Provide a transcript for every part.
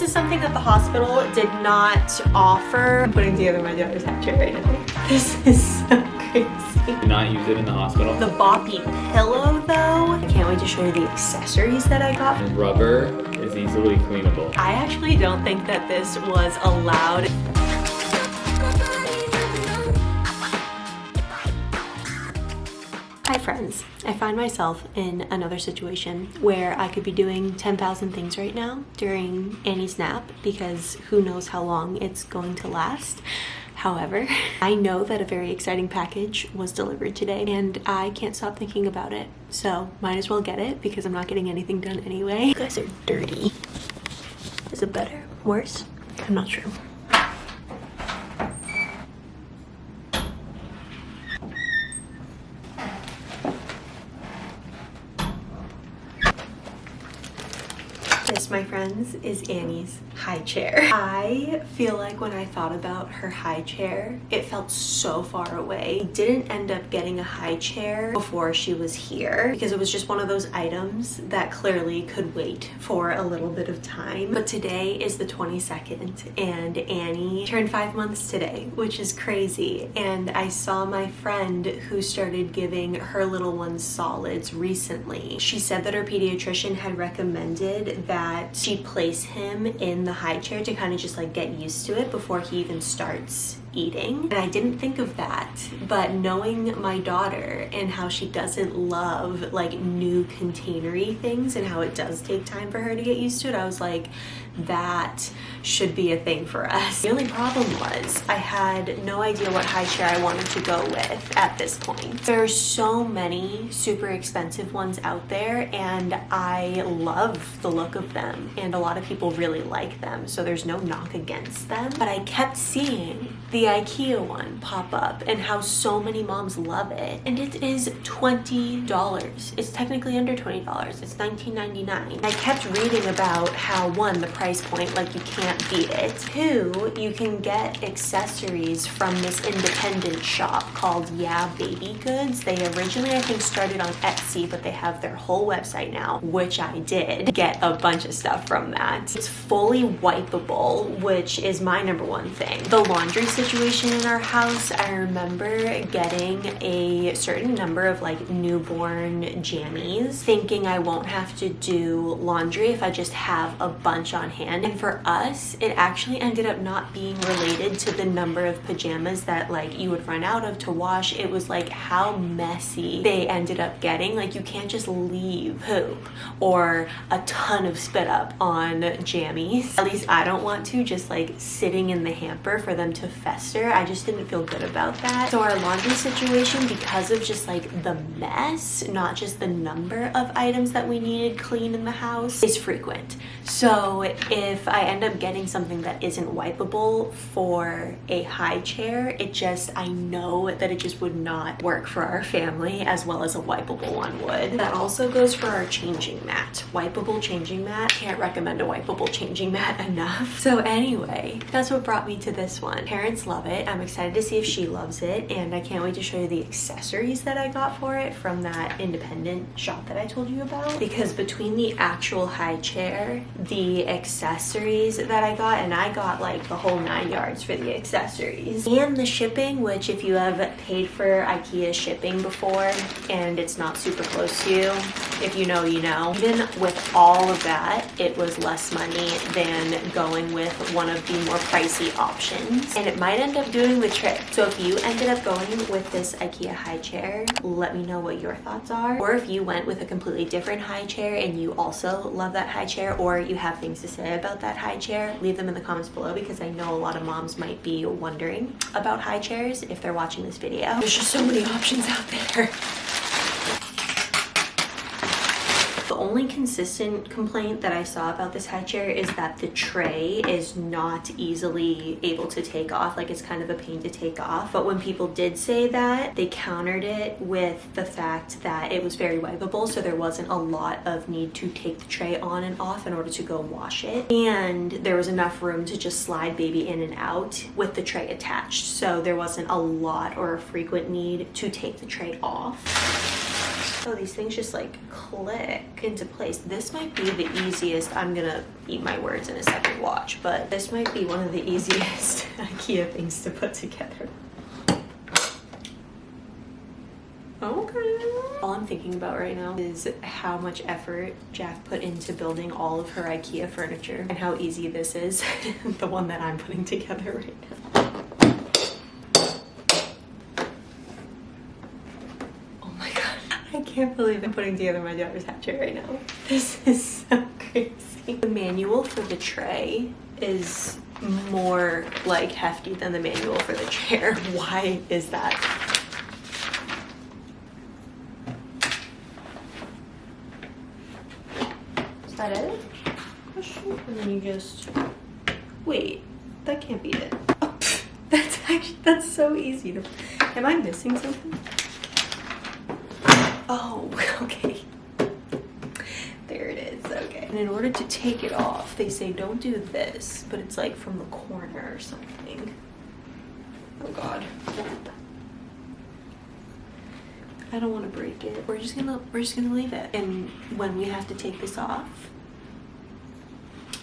is something that the hospital did not offer. I'm putting together my daughter's high chair right now. This is so crazy. Do not use it in the hospital. The boppy pillow though, I can't wait to show you the accessories that I got. The rubber is easily cleanable. I actually don't think that this was allowed. Hi friends, I find myself in another situation where I could be doing 10,000 things right now during Annie's nap because who knows how long it's going to last. However, I know that a very exciting package was delivered today and I can't stop thinking about it. So might as well get it because I'm not getting anything done anyway. You guys are dirty. Is it better? Worse? I'm not sure. This, my friends, is Annie's high chair. I feel like when I thought about her high chair, it felt so far away. We didn't end up getting a high chair before she was here because it was just one of those items that clearly could wait for a little bit of time. But today is the 22nd and Annie turned 5 months today, which is crazy. And I saw my friend who started giving her little ones solids recently. She said that her pediatrician had recommended that she place him in the high chair to kind of just like get used to it before he even starts eating. And I didn't think of that, but knowing my daughter and how she doesn't love like new containery things and how it does take time for her to get used to it, I was like, that should be a thing for us. The only problem was I had no idea what high chair I wanted to go with at this point. There are so many super expensive ones out there and I love the look of them and a lot of people really like them, so there's no knock against them. But I kept seeing the IKEA one pop up and how so many moms love it, and it is $20. It's technically under $20. It's $19.99. I kept reading about how one, the price point, like you can't beat it. Two, you can get accessories from this independent shop called Yeah Baby Goods. They originally I think started on Etsy, but they have their whole website now, which I did get a bunch of stuff from that. It's fully wipeable, which is my number one thing. The laundry situation in our house, I remember getting a certain number of like newborn jammies, thinking I won't have to do laundry if I just have a bunch on hand. And for us, it actually ended up not being related to the number of pajamas that like you would run out of to wash. It was like how messy they ended up getting. Like you can't just leave poop or a ton of spit up on jammies. At least I don't want to, just like sitting in the hamper for them to fester. I just didn't feel good about that. So our laundry situation, because of just like the mess, not just the number of items that we needed clean in the house, is frequent. So if I end up getting something that isn't wipeable for a high chair, I know that it just would not work for our family as well as a wipeable one would. That also goes for our changing mat. Wipeable changing mat. Can't recommend a wipeable changing mat enough. So anyway, that's what brought me to this one. Parents love it. I'm excited to see if she loves it, and I can't wait to show you the accessories that I got for it from that independent shop that I told you about. Because between the actual high chair, the accessories that I got, and I got like the whole 9 yards for the accessories, and the shipping, which if you have paid for IKEA shipping before and it's not super close to you, if you know, you know. Even with all of that, it was less money than going with one of the more pricey options, and it might end up doing the trick. So if you ended up going with this IKEA high chair, let me know what your thoughts are. Or if you went with a completely different high chair and you also love that high chair, or you have things to say about that high chair, leave them in the comments below because I know a lot of moms might be wondering about high chairs if they're watching this video. There's just so many options out there. The only consistent complaint that I saw about this high chair is that the tray is not easily able to take off. Like it's kind of a pain to take off. But when people did say that, they countered it with the fact that it was very wipeable, so there wasn't a lot of need to take the tray on and off in order to go wash it. And there was enough room to just slide baby in and out with the tray attached. So there wasn't a lot or a frequent need to take the tray off. Oh, these things just like click into place. This might be the easiest, I'm gonna eat my words in a second, watch, but this might be one of the easiest IKEA things to put together. Okay. All I'm thinking about right now is how much effort Jack put into building all of her IKEA furniture and how easy this is, the one that I'm putting together right now. Oh my god. I can't believe I'm putting together my daughter's hat chair right now. This is so crazy. The manual for the tray is more like hefty than the manual for the chair. Why is that? Is that it? And then you just, wait, that can't be it. Oh, that's so easy to, am I missing something? Oh, okay. There it is, okay. And in order to take it off, they say don't do this, but it's like from the corner or something. Oh god. I don't want to break it. We're just gonna leave it. And when we have to take this off,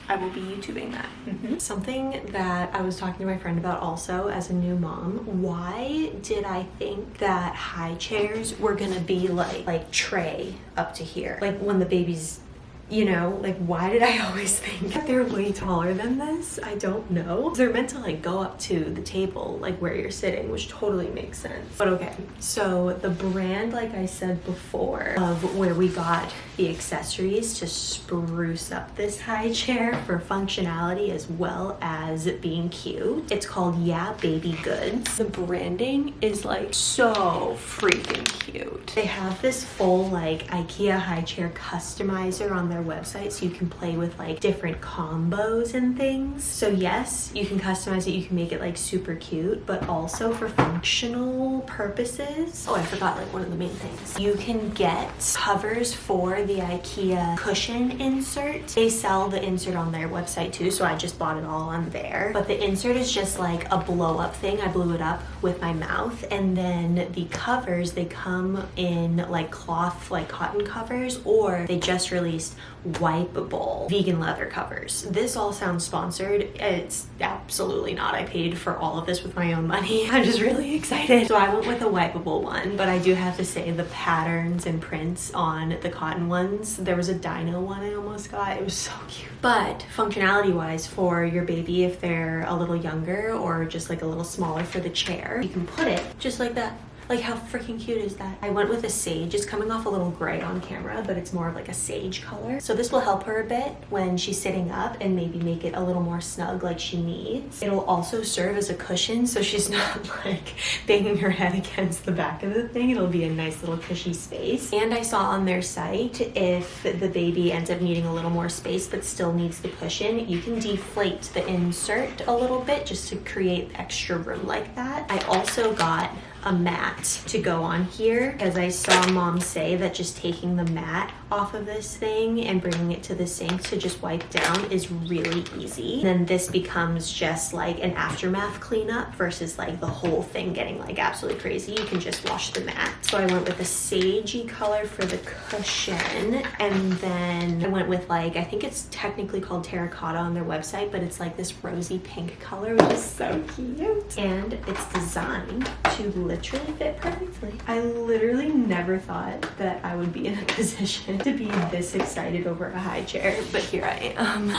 I will be YouTubing that. Something that I was talking to my friend about also as a new mom, why did I think that high chairs were gonna be like tray up to here? Like when the baby's, you know, like why did I always think that they're way taller than this? I don't know. They're meant to like go up to the table, like where you're sitting, which totally makes sense. But okay, so the brand, like I said before, of where we got the accessories to spruce up this high chair for functionality as well as being cute, it's called Yeah Baby Goods. The branding is like so freaking cute. They have this full like IKEA high chair customizer on their website, so you can play with like different combos and things. So yes, you can customize it, you can make it like super cute, but also for functional purposes. Oh, I forgot like one of the main things. You can get covers for the IKEA cushion insert. They sell the insert on their website too, so I just bought it all on there. But the insert is just like a blow up thing. I blew it up with my mouth, and then the covers, they come in like cloth, like cotton covers, or they just released wipeable vegan leather covers. This all sounds sponsored. It's absolutely not. I paid for all of this with my own money. I'm just really excited. So I went with a wipeable one, but I do have to say the patterns and prints on the cotton ones, there was a dino one I almost got. It was so cute. But functionality wise, for your baby, if they're a little younger or just like a little smaller for the chair, you can put it just like that. Like how freaking cute is that? I went with a sage. It's coming off a little gray on camera, but it's more of like a sage color. So this will help her a bit when she's sitting up and maybe make it a little more snug like she needs. It'll also serve as a cushion, so she's not like banging her head against the back of the thing. It'll be a nice little cushy space. And I saw on their site, if the baby ends up needing a little more space but still needs the cushion, you can deflate the insert a little bit just to create extra room like that. I also got a mat to go on here because I saw mom say that just taking the mat off of this thing and bringing it to the sink to just wipe down is really easy. And then this becomes just like an aftermath cleanup versus like the whole thing getting like absolutely crazy. You can just wash the mat. So I went with a sagey color for the cushion, and then I went with like, I think it's technically called terracotta on their website, but it's like this rosy pink color, which is so cute. And it's designed to literally fit perfectly. I literally never thought that I would be in a position to be this excited over a high chair, but here I am.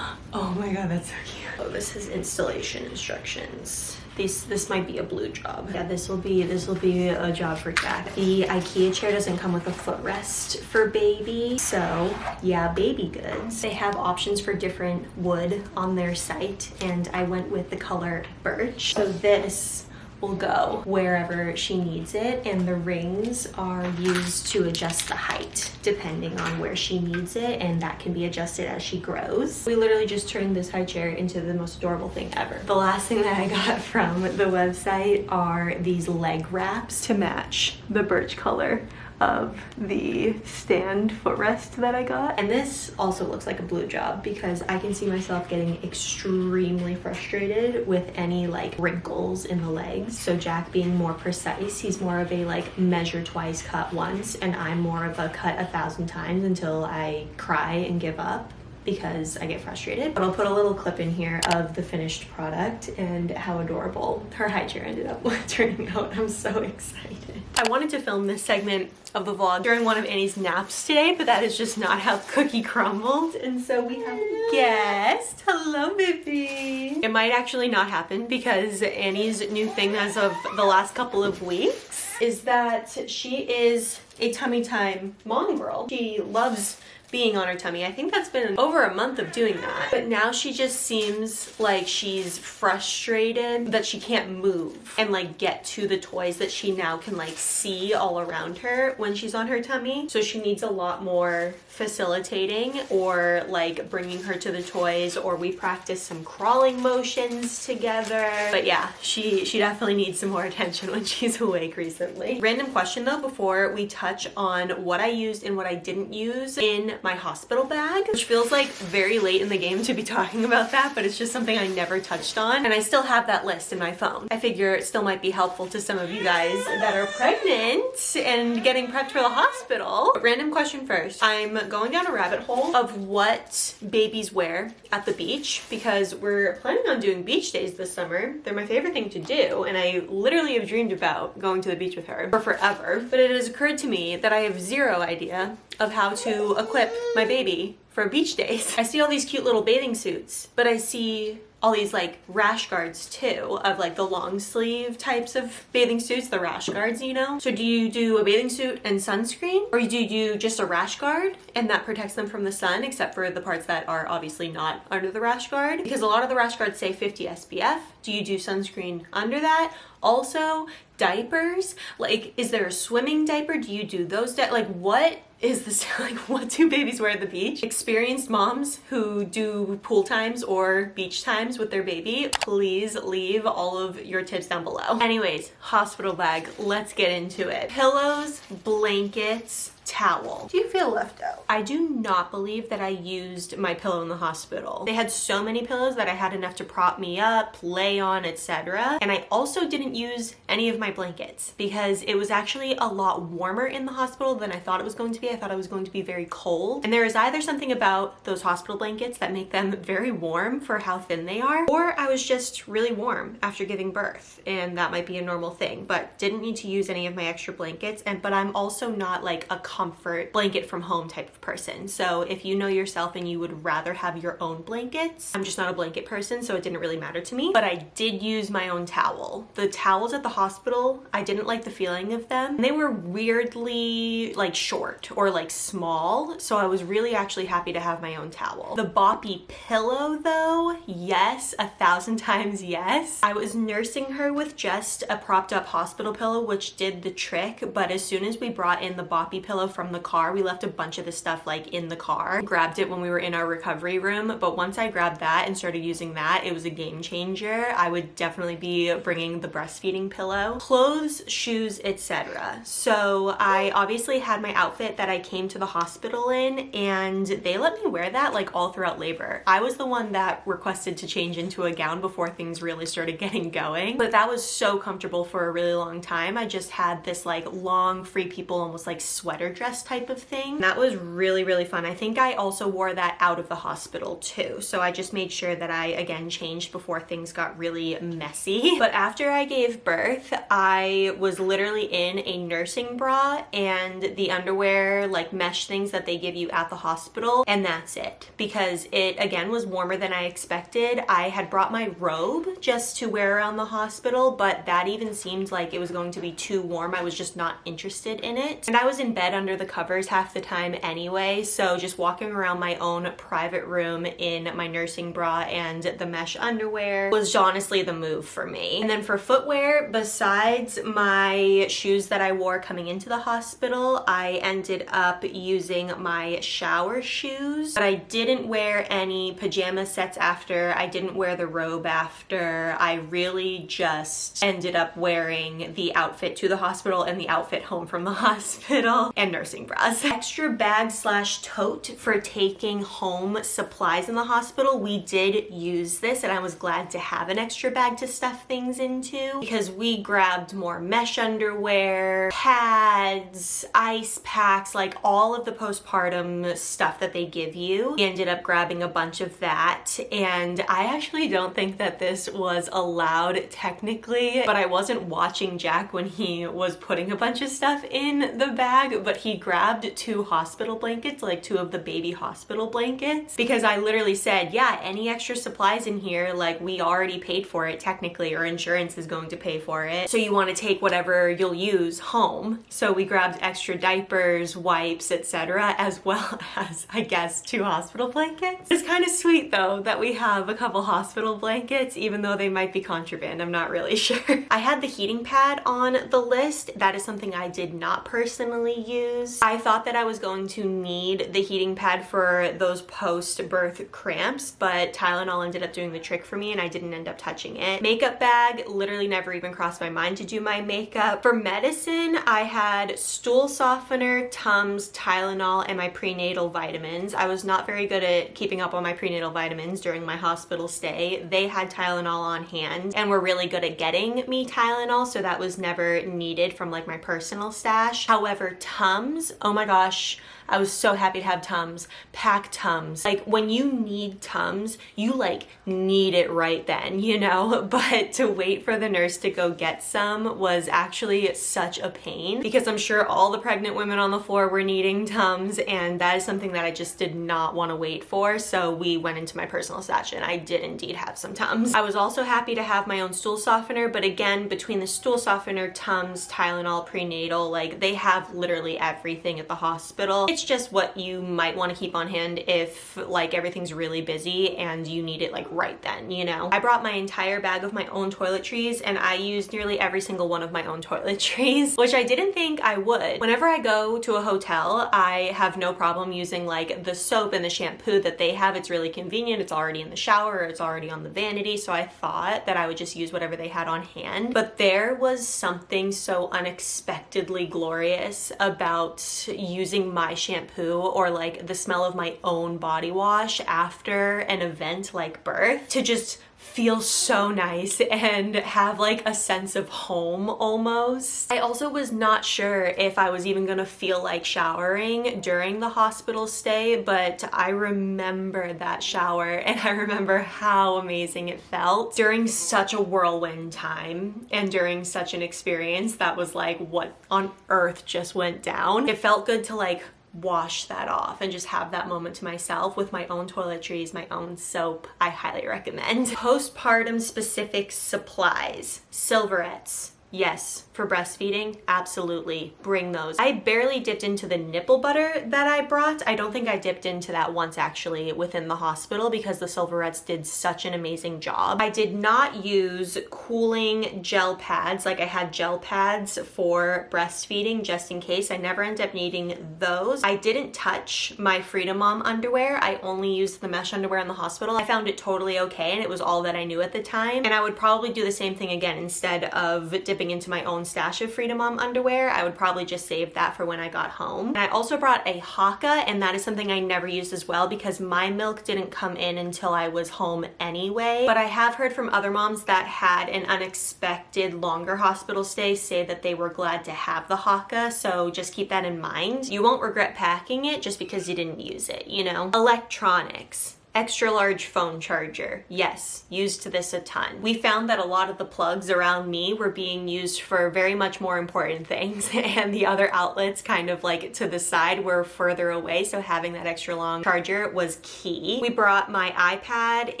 Oh my god, that's so cute. Oh, this is installation instructions. This might be a blue job. Yeah, this will be a job for Jack. The IKEA chair doesn't come with a footrest for baby, so yeah, Baby Goods. They have options for different wood on their site, and I went with the color birch. So this will go wherever she needs it, and the rings are used to adjust the height depending on where she needs it, and that can be adjusted as she grows. We literally just turned this high chair into the most adorable thing ever. The last thing that I got from the website are these leg wraps to match the birch color of the stand footrest that I got. And this also looks like a blue job because I can see myself getting extremely frustrated with any like wrinkles in the legs. So Jack being more precise, he's more of a like measure twice, cut once, and I'm more of a cut 1,000 times until I cry and give up because I get frustrated. But I'll put a little clip in here of the finished product and how adorable her high chair ended up turning out. I'm so excited. I wanted to film this segment of the vlog during one of Annie's naps today, but that is just not how Cookie crumbled. And so we have a guest. Hello, baby. It might actually not happen because Annie's new thing as of the last couple of weeks is that she is a tummy time mom girl. She loves being on her tummy. I think that's been over a month of doing that. But now she just seems like she's frustrated that she can't move and like get to the toys that she now can like see all around her when she's on her tummy. So she needs a lot more facilitating or like bringing her to the toys, or we practice some crawling motions together. But yeah, she definitely needs some more attention when she's awake recently. Random question though before we touch on what I used and what I didn't use in my hospital bag, which feels like very late in the game to be talking about that, but it's just something I never touched on, and I still have that list in my phone. I figure it still might be helpful to some of you guys that are pregnant and getting prepped for the hospital. But random question first. I'm going down a rabbit hole of what babies wear at the beach because we're planning on doing beach days this summer. They're my favorite thing to do, and I literally have dreamed about going to the beach with her for forever. But it has occurred to me that I have zero idea of how to equip my baby for beach days. I see all these cute little bathing suits, but I see all these like rash guards too, of like the long sleeve types of bathing suits, the rash guards, you know? So do you do a bathing suit and sunscreen? Or do you do just a rash guard and that protects them from the sun, except for the parts that are obviously not under the rash guard? Because a lot of the rash guards say 50 SPF. Do you do sunscreen under that? Also, diapers, like is there a swimming diaper? Do you do those? Like what is this, like what do babies wear at the beach? Experienced moms who do pool times or beach times with their baby, please leave all of your tips down below. Anyways, hospital bag, let's get into it. Pillows, blankets, towel. Do you feel left out? I do not believe that I used my pillow in the hospital. They had so many pillows that I had enough to prop me up, lay on, etc. And I also didn't use any of my blankets because it was actually a lot warmer in the hospital than I thought it was going to be. I thought it was going to be very cold. And there is either something about those hospital blankets that make them very warm for how thin they are, or I was just really warm after giving birth, and that might be a normal thing, but didn't need to use any of my extra blankets. But I'm also not like a comfort blanket from home type of person. So if you know yourself and you would rather have your own blankets, I'm just not a blanket person, so it didn't really matter to me. But I did use my own towel. The towels at the hospital, I didn't like the feeling of them. They were weirdly like short or like small, so I was really actually happy to have my own towel. The boppy pillow though, yes, 1,000 times yes. I was nursing her with just a propped up hospital pillow, which did the trick, but as soon as we brought in the boppy pillow from the car, we left a bunch of the stuff like in the car. Grabbed it when we were in our recovery room, but once I grabbed that and started using that, it was a game changer. I would definitely be bringing the breastfeeding pillow. Clothes, shoes, etc. So I obviously had my outfit that I came to the hospital in, and they let me wear that like all throughout labor. I was the one that requested to change into a gown before things really started getting going, but that was so comfortable for a really long time. I just had this like long free people almost like sweater dress type of thing. That was really, really fun. I think I also wore that out of the hospital too. So I just made sure that I again changed before things got really messy. But after I gave birth, I was literally in a nursing bra and the underwear like mesh things that they give you at the hospital, and that's it. Because it again was warmer than I expected. I had brought my robe just to wear around the hospital, but that even seemed like it was going to be too warm. I was just not interested in it. And I was in bed under the covers half the time anyway, so just walking around my own private room in my nursing bra and the mesh underwear was honestly the move for me. And then for footwear, besides my shoes that I wore coming into the hospital, I ended up using my shower shoes, but I didn't wear any pajama sets after. I didn't wear the robe after. I really just ended up wearing the outfit to the hospital and the outfit home from the hospital and nursing bras. Extra bag slash tote for taking home supplies in the hospital. We did use this and I was glad to have an extra bag to stuff things into because we grabbed more mesh underwear, pads, ice packs, like all of the postpartum stuff that they give you. We ended up grabbing a bunch of that, and I actually don't think that this was allowed technically, but I wasn't watching Jack when he was putting a bunch of stuff in the bag, but he grabbed 2 hospital blankets, like 2 of the baby hospital blankets, because I literally said, yeah, any extra supplies in here, like we already paid for it technically, or insurance is going to pay for it, so you want to take whatever you'll use home. So we grabbed extra diapers, wipes, etc., as well as, I guess, 2 hospital blankets. It's kind of sweet though that we have a couple hospital blankets, even though they might be contraband. I'm not really sure. I had the heating pad on the list. That is something I did not personally use. I thought that I was going to need the heating pad for those post-birth cramps, but Tylenol ended up doing the trick for me and I didn't end up touching it. Makeup bag, literally never even crossed my mind to do my makeup. For medicine, I had stool softener, Tums, Tylenol, and my prenatal vitamins. I was not very good at keeping up on my prenatal vitamins during my hospital stay. They had Tylenol on hand and were really good at getting me Tylenol, so that was never needed from like my personal stash. However, Tums, oh my gosh, I was so happy to have Tums. Pack Tums. Like when you need Tums, you like need it right then, you know? But to wait for the nurse to go get some was actually such a pain because I'm sure all the pregnant women on the floor were needing Tums, and that is something that I just did not want to wait for. So we went into my personal stash and I did indeed have some Tums. I was also happy to have my own stool softener, but again, between the stool softener, Tums, Tylenol, prenatal, like they have literally everything at the hospital. It's just what you might want to keep on hand if like everything's really busy and you need it like right then, you know? I brought my entire bag of my own toiletries and I used nearly every single one of my own toiletries, which I didn't think I would. Whenever I go to a hotel, I have no problem using like the soap and the shampoo that they have. It's really convenient. It's already in the shower, it's already on the vanity, so I thought that I would just use whatever they had on hand. But there was something so unexpectedly glorious about using my shampoo or like the smell of my own body wash after an event like birth to just feel so nice and have like a sense of home almost. I also was not sure if I was even gonna feel like showering during the hospital stay, but I remember that shower and I remember how amazing it felt during such a whirlwind time and during such an experience that was like, what on earth just went down? It felt good to like wash that off and just have that moment to myself with my own toiletries, my own soap. I highly recommend. Postpartum specific supplies. Silverettes. Yes, for breastfeeding, absolutely. Bring those. I barely dipped into the nipple butter that I brought. I don't think I dipped into that once actually within the hospital because the Silverettes did such an amazing job. I did not use cooling gel pads. Like I had gel pads for breastfeeding just in case. I never ended up needing those. I didn't touch my Freedom Mom underwear. I only used the mesh underwear in the hospital. I found it totally okay and it was all that I knew at the time. And I would probably do the same thing again. Instead of dipping into my own stash of Freedom Mom underwear, I would probably just save that for when I got home. And I also brought a Haka, and that is something I never used as well because my milk didn't come in until I was home anyway. But I have heard from other moms that had an unexpected longer hospital stay say that they were glad to have the Haka, so just keep that in mind. You won't regret packing it just because you didn't use it, you know? Electronics. Extra large phone charger. Yes, used this a ton. We found that a lot of the plugs around me were being used for very much more important things and the other outlets kind of like to the side were further away, so having that extra long charger was key. We brought my iPad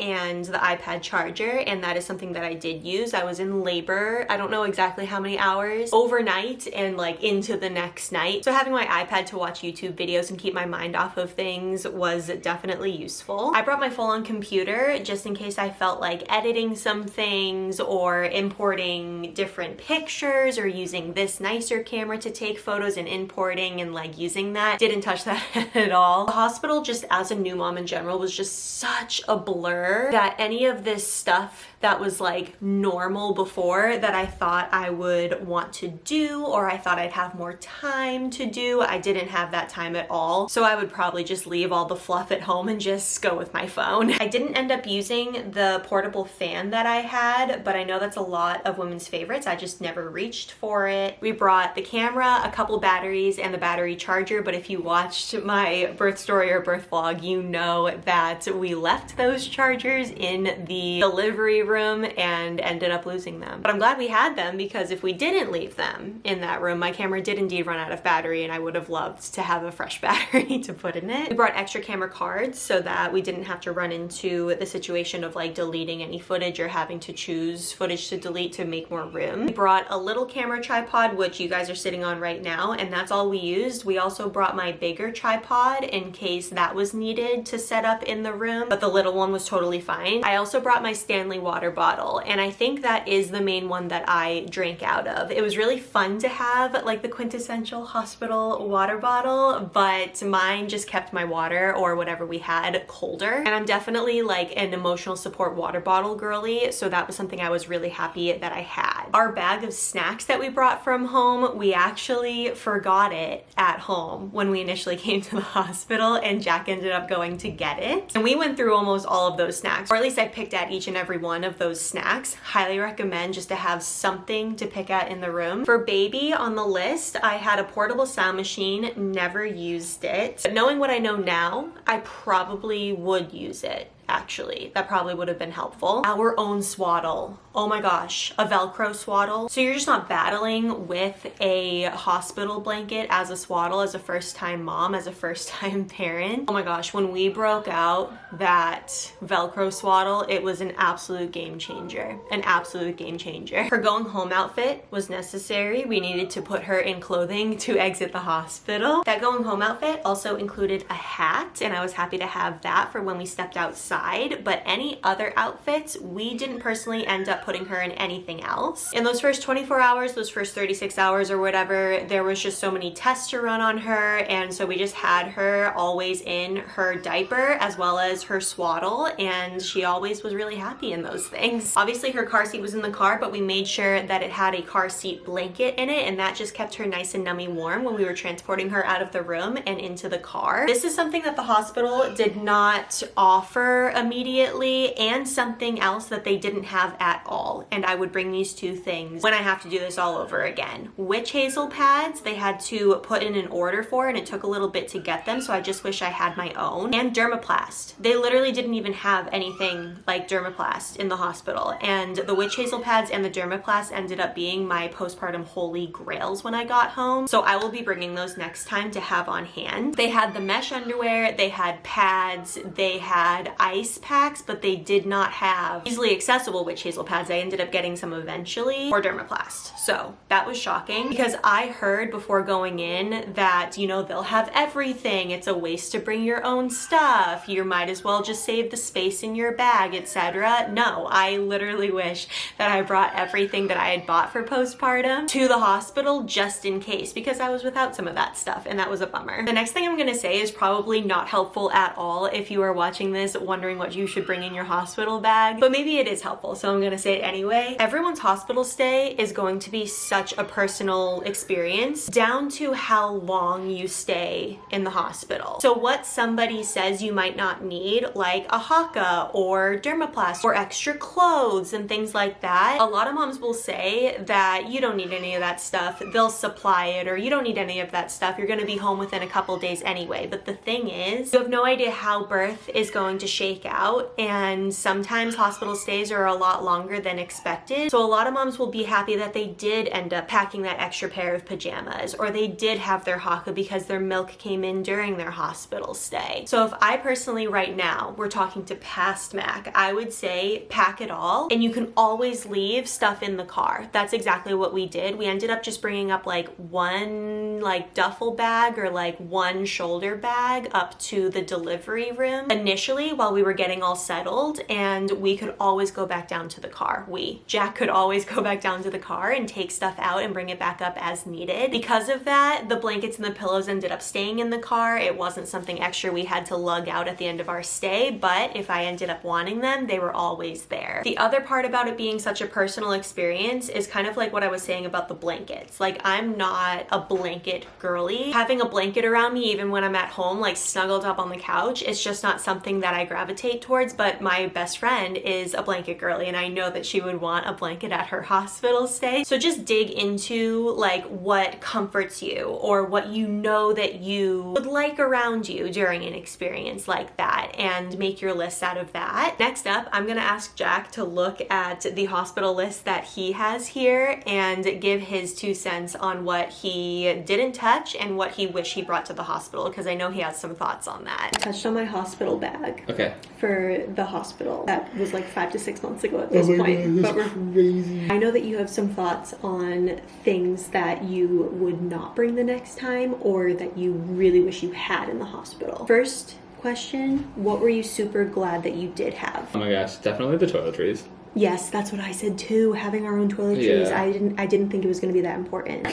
and the iPad charger, and that is something that I did use. I was in labor, I don't know exactly how many hours, overnight and like into the next night. So having my iPad to watch YouTube videos and keep my mind off of things was definitely useful. I brought my full-on computer just in case I felt like editing some things or importing different pictures or using this nicer camera to take photos and importing and like using that. Didn't touch that at all. The hospital, just as a new mom in general, was just such a blur that any of this stuff that was like normal before that I thought I would want to do or I thought I'd have more time to do, I didn't have that time at all. So I would probably just leave all the fluff at home and just go with my phone. I didn't end up using the portable fan that I had, but I know that's a lot of women's favorites. I just never reached for it. We brought the camera, a couple batteries, and the battery charger, but if you watched my birth story or birth vlog, you know that we left those chargers in the delivery room and ended up losing them. But I'm glad we had them, because if we didn't leave them in that room, my camera did indeed run out of battery and I would have loved to have a fresh battery to put in it. We brought extra camera cards so that we didn't have to run into the situation of like deleting any footage or having to choose footage to delete to make more room. We brought a little camera tripod, which you guys are sitting on right now, and that's all we used. We also brought my bigger tripod in case that was needed to set up in the room, but the little one was totally fine. I also brought my Stanley water bottle, and I think that is the main one that I drank out of. It was really fun to have like the quintessential hospital water bottle, but mine just kept my water or whatever we had colder. And I'm definitely like an emotional support water bottle girly, so that was something I was really happy that I had. Our bag of snacks that we brought from home, we actually forgot it at home when we initially came to the hospital, and Jack ended up going to get it. And we went through almost all of those snacks, or at least I picked at each and every one of those snacks. Highly recommend just to have something to pick at in the room. For baby on the list, I had a portable sound machine, never used it. But knowing what I know now, I probably would use it. Actually, that probably would have been helpful. Our own swaddle. Oh my gosh, a Velcro swaddle. So you're just not battling with a hospital blanket as a swaddle, as a first-time mom, as a first-time parent. Oh my gosh, when we broke out that Velcro swaddle, it was an absolute game changer. An absolute game changer. Her going home outfit was necessary. We needed to put her in clothing to exit the hospital. That going home outfit also included a hat, and I was happy to have that for when we stepped outside. But any other outfits, we didn't personally end up putting her in anything else. In those first 24 hours, those first 36 hours or whatever, there was just so many tests to run on her, and so we just had her always in her diaper as well as her swaddle, and she always was really happy in those things. Obviously her car seat was in the car, but we made sure that it had a car seat blanket in it, and that just kept her nice and nummy warm when we were transporting her out of the room and into the car. This is something that the hospital did not offer immediately, and something else that they didn't have at all, and I would bring these two things when I have to do this all over again. Witch hazel pads, they had to put in an order for, and it took a little bit to get them, so I just wish I had my own. And dermaplast. They literally didn't even have anything like dermaplast in the hospital, and the witch hazel pads and the dermaplast ended up being my postpartum holy grails when I got home, so I will be bringing those next time to have on hand. They had the mesh underwear, they had pads, they had ice packs, but they did not have easily accessible witch hazel pads. I ended up getting some eventually, or dermaplast. So that was shocking, because I heard before going in that, you know, they'll have everything. It's a waste to bring your own stuff. You might as well just save the space in your bag, etc. No, I literally wish that I brought everything that I had bought for postpartum to the hospital just in case, because I was without some of that stuff, and that was a bummer. The next thing I'm gonna say is probably not helpful at all if you are watching this wondering what you should bring in your hospital bag, but maybe it is helpful, so I'm gonna say it anyway. Everyone's hospital stay is going to be such a personal experience, down to how long you stay in the hospital. So what somebody says you might not need, like a haka or dermaplast or extra clothes and things like that, a lot of moms will say that you don't need any of that stuff, they'll supply it, or you don't need any of that stuff, you're gonna be home within a couple days anyway. But the thing is, you have no idea how birth life is going to shake out, and sometimes hospital stays are a lot longer than expected. So a lot of moms will be happy that they did end up packing that extra pair of pajamas, or they did have their haka because their milk came in during their hospital stay. So if I personally right now, we're talking to past Mac, I would say pack it all, and you can always leave stuff in the car. That's exactly what we did. We ended up just bringing up like one like duffel bag or like one shoulder bag up to the delivery room initially while we were getting all settled, and we could always go back down to the car. Jack could always go back down to the car and take stuff out and bring it back up as needed. Because of that, the blankets and the pillows ended up staying in the car. It wasn't something extra we had to lug out at the end of our stay, but if I ended up wanting them, they were always there. The other part about it being such a personal experience is kind of like what I was saying about the blankets. Like, I'm not a blanket girly. Having a blanket around me, even when I'm at home, like snuggled up on the couch, it's just not something that I gravitate towards, but my best friend is a blanket girly, and I know that she would want a blanket at her hospital stay. So just dig into like what comforts you, or what you know that you would like around you during an experience like that, and make your list out of that. Next up, I'm gonna ask Jack to look at the hospital list that he has here and give his 2 cents on what he didn't touch and what he wished he brought to the hospital, because I know he has some thoughts on that. I touched on my hospital bag. Okay. For the hospital. That was like 5 to 6 months ago at this point. God, that's crazy. I know that you have some thoughts on things that you would not bring the next time, or that you really wish you had in the hospital. First question, what were you super glad that you did have? Oh my gosh, definitely the toiletries. Yes, that's what I said too. Having our own toiletries. Yeah. I didn't think it was going to be that important.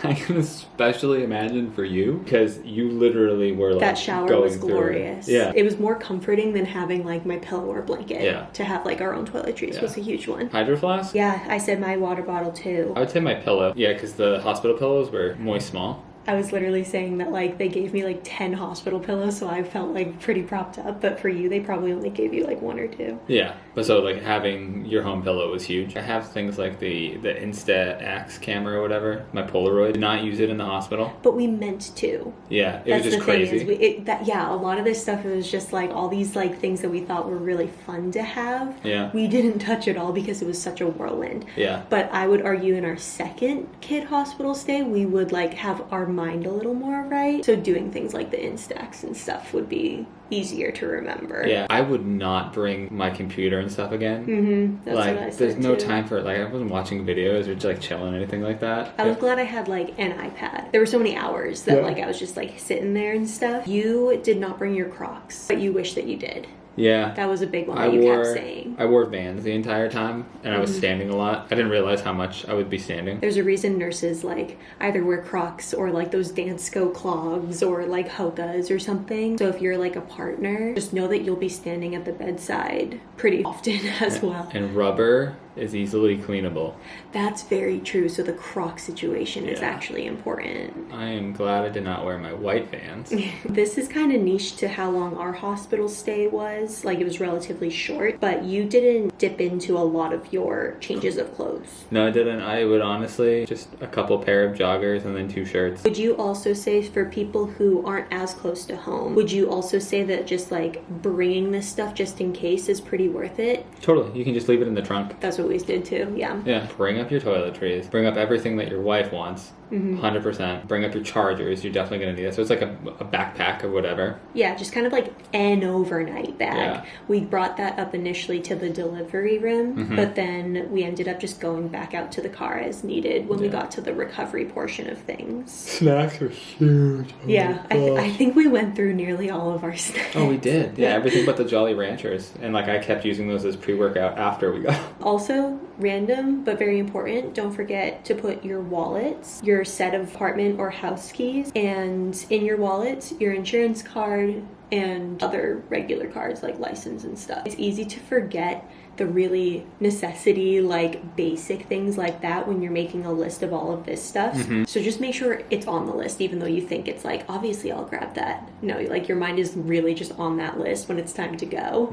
I can especially imagine for you, because you literally were like that shower going was glorious. Yeah. It was more comforting than having like my pillow or blanket. Yeah. To have like our own toiletries was a huge one. Hydro Flask? Yeah, I said my water bottle too. I would say my pillow. Yeah, because the hospital pillows were moist small. I was literally saying that like they gave me like 10 hospital pillows, so I felt like pretty propped up, but for you they probably only gave you like 1 or 2. Yeah, but so like having your home pillow was huge. I have things like the Insta-X camera or whatever, my Polaroid. Did not use it in the hospital. But we meant to. Yeah, it was just crazy. Thing is, a lot of this stuff, it was just like all these like things that we thought were really fun to have. Yeah. We didn't touch it all because it was such a whirlwind. Yeah. But I would argue in our second kid hospital stay, we would like have our mind a little more right. So doing things like the Instax and stuff would be easier to remember. Yeah, I would not bring my computer and stuff again. Mm-hmm. That's like, what I said there's no too. time for it. Like, I wasn't watching videos or just like chilling or anything like that. I was glad I had like an iPad. There were so many hours that like I was just like sitting there and stuff. You did not bring your Crocs, but you wish that you did. Yeah. That was a big one that you kept saying. I wore Vans the entire time, and I was standing a lot. I didn't realize how much I would be standing. There's a reason nurses like either wear Crocs or like those Dansko clogs or like Hokas or something. So if you're like a partner, just know that you'll be standing at the bedside pretty often as well. And rubber is easily cleanable. That's very true. So the Croc situation is actually important. I am glad I did not wear my white Vans. This is kind of niche to how long our hospital stay was. Like, it was relatively short, but you didn't dip into a lot of your changes of clothes. No, I didn't. I would honestly just a couple pair of joggers and then 2 shirts. Would you also say, for people who aren't as close to home, would you also say that just like bringing this stuff just in case is pretty worth it? Totally. You can just leave it in the trunk. That's what we did too. Yeah. Yeah. Bring up your toiletries. Bring up everything that your wife wants. 100%. Bring up your chargers. You're definitely going to need that. So it's like a backpack or whatever. Yeah, just kind of like an overnight bag. Yeah. We brought that up initially to the delivery room, but then we ended up just going back out to the car as needed when we got to the recovery portion of things. Snacks are huge. Oh Yeah, I think we went through nearly all of our snacks. Oh, we did. Yeah, everything but the Jolly Ranchers. And like I kept using those as pre-workout after we got. Also, random but very important, don't forget to put your wallets, your set of apartment or house keys, and in your wallets, your insurance card and other regular cards like license and stuff. It's easy to forget the really necessity, like basic things like that when you're making a list of all of this stuff. So just make sure it's on the list, even though you think it's like, obviously I'll grab that. No, like your mind is really just on that list when it's time to go.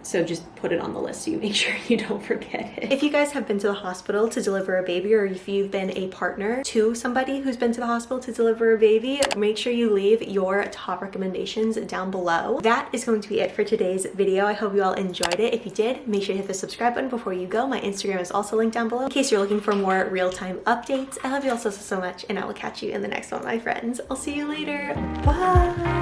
So just put it on the list so you make sure you don't forget it. If you guys have been to the hospital to deliver a baby, or if you've been a partner to somebody who's been to the hospital to deliver a baby, make sure you leave your top recommendations down below. That is going to be it for today's video. I hope you all enjoyed it. If you did, make sure to hit the subscribe button before you go. My Instagram is also linked down below in case you're looking for more real-time updates. I love you all so much, and I will catch you in the next one, my friends. I'll see you later. Bye!